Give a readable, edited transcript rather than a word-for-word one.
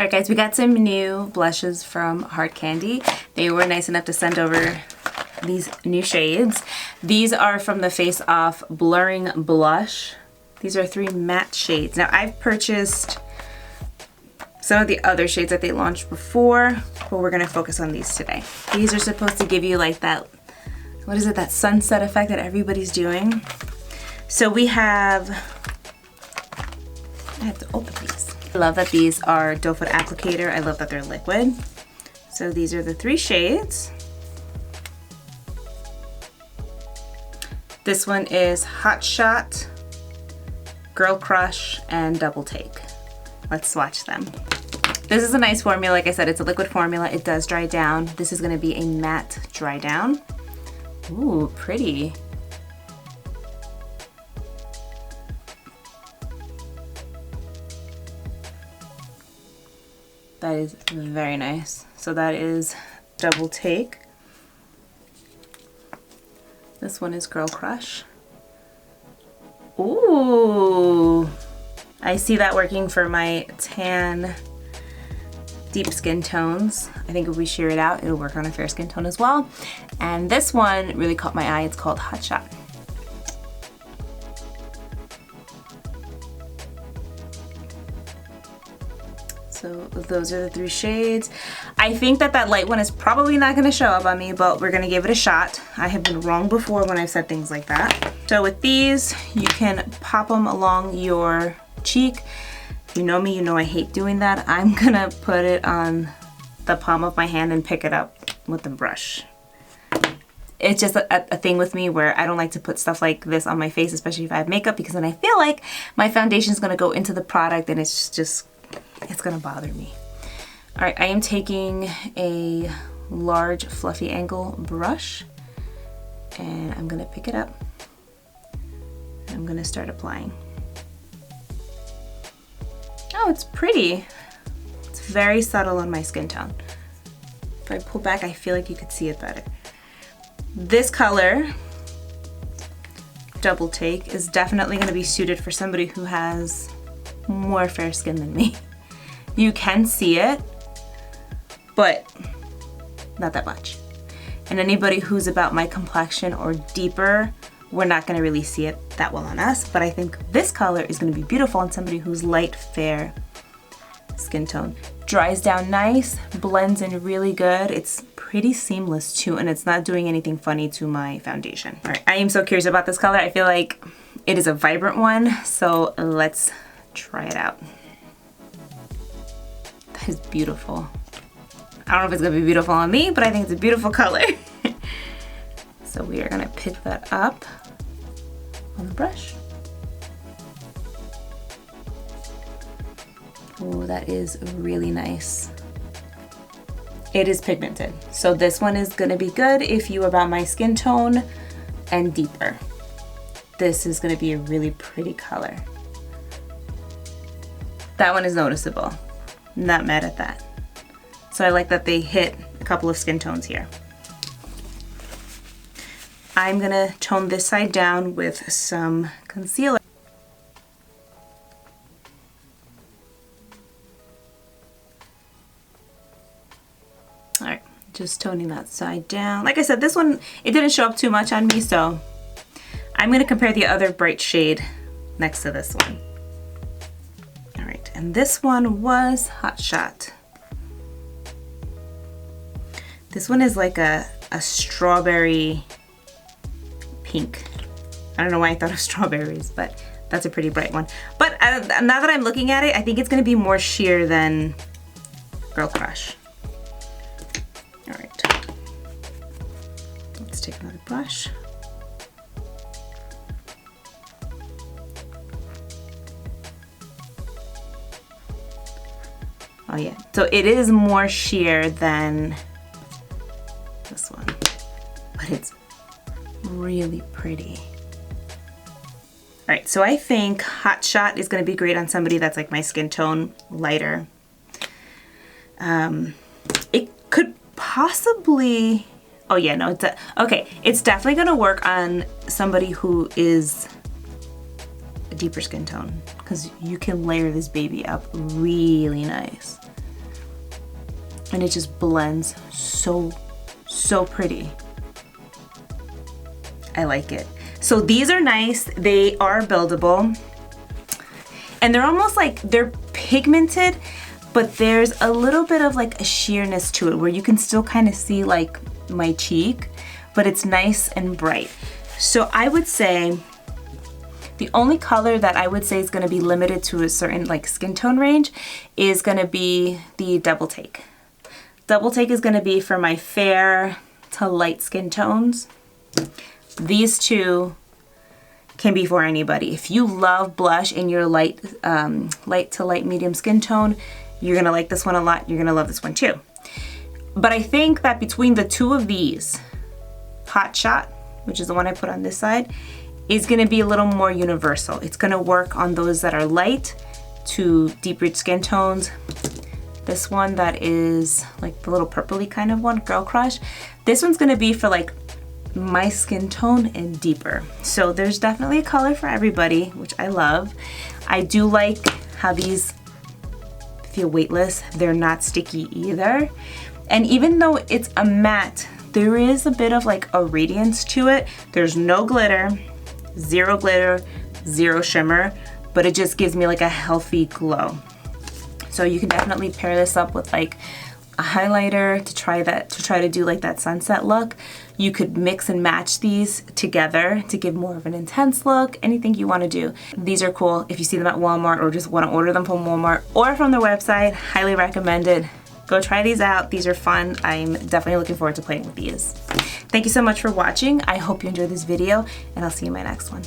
Alright guys, we got some new blushes from Hard Candy. They were nice enough to send over these new shades. These are from the Face Off Blurring Blush. These are 3 matte shades. Now I've purchased some of the other shades that they launched before, but we're gonna focus on these today. These are supposed to give you like that, what is it, that sunset effect that everybody's doing. So we have, I have to open these. I love that these are doe foot applicator. I love that they're liquid. So these are the 3 shades. This one is Hot Shot, Girl Crush, and Double Take. Let's swatch them. This is a nice formula. Like I said, it's a liquid formula. It does dry down. This is gonna be a matte dry down. Ooh, pretty. That is very nice. So that is Double Take. This one is Girl Crush. Ooh, I see that working for my tan deep skin tones. I think if we shear it out, it'll work on a fair skin tone as well. And this one really caught my eye. It's called Hot Shot. So those are the 3 shades. I think that that light one is probably not gonna show up on me, but we're gonna give it a shot. I have been wrong before when I've said things like that. So with these, you can pop them along your cheek. If you know me, you know I hate doing that. I'm gonna put it on the palm of my hand and pick it up with the brush. It's just a thing with me where I don't like to put stuff like this on my face, especially if I have makeup, because then I feel like my foundation is gonna go into the product and it's gonna bother me. All right, I am taking a large fluffy angle brush and I'm gonna pick it up. And I'm gonna start applying. Oh, it's pretty. It's very subtle on my skin tone. If I pull back, I feel like you could see it better. This color, Double Take, is definitely gonna be suited for somebody who has more fair skin than me. You can see it, but not that much. And anybody who's about my complexion or deeper, we're not gonna really see it that well on us, but I think this color is gonna be beautiful on somebody who's light, fair skin tone. Dries down nice, blends in really good. It's pretty seamless too, and it's not doing anything funny to my foundation. All right, I am so curious about this color. I feel like it is a vibrant one, so let's try it out. That is beautiful. I don't know if it's gonna be beautiful on me, but I think it's a beautiful color. So we are gonna pick that up on the brush. Oh, that is really nice. It is pigmented. So this one is gonna be good if you are about my skin tone and deeper. This is gonna be a really pretty color. That one is noticeable. Not mad at that. So I like that they hit a couple of skin tones here. I'm gonna tone this side down with some concealer. All right, just toning that side down. Like I said, this one, it didn't show up too much on me, so I'm gonna compare the other bright shade next to this one. All right, and this one was Hot Shot. This one is like a strawberry pink. I don't know why I thought of strawberries, but that's a pretty bright one. But now that I'm looking at it, I think it's gonna be more sheer than Girl Crush. All right, let's take another brush. Oh yeah, so it is more sheer than this one, but it's really pretty. All right, so I think Hot Shot is gonna be great on somebody that's like my skin tone, lighter. It could possibly, oh yeah, no, okay, it's definitely gonna work on somebody who is a deeper skin tone, because you can layer this baby up really nice. and it just blends so pretty. I like it. So these are nice. They are buildable. And they're almost like, they're pigmented, but there's a little bit of like a sheerness to it where you can still kind of see like my cheek, but it's nice and bright. So I would say the only color that I would say is gonna be limited to a certain like skin tone range is gonna be the double take. Double take is gonna be for my fair to light skin tones. These two can be for anybody. If you love blush and you're light to light medium skin tone, you're gonna like this one a lot. You're gonna love this one too. But I think that between the two of these, Hot Shot, which is the one I put on this side, is gonna be a little more universal. It's gonna work on those that are light to deep rich skin tones. This one that is like the little purpley kind of one, Girl Crush, this one's gonna be for like my skin tone and deeper. So there's definitely a color for everybody, which I love. I do like how these feel weightless. They're not sticky either. And even though it's a matte, there is a bit of like a radiance to it. There's no glitter, zero shimmer, but it just gives me like a healthy glow. So you can definitely pair this up with like a highlighter to try to do like that sunset look. You could mix and match these together to give more of an intense look, anything you want to do. These are cool if you see them at Walmart or just want to order them from Walmart or from their website. Highly recommended. Go try these out. These are fun. I'm definitely looking forward to playing with these. Thank you so much for watching. I hope you enjoyed this video, and I'll see you in my next one.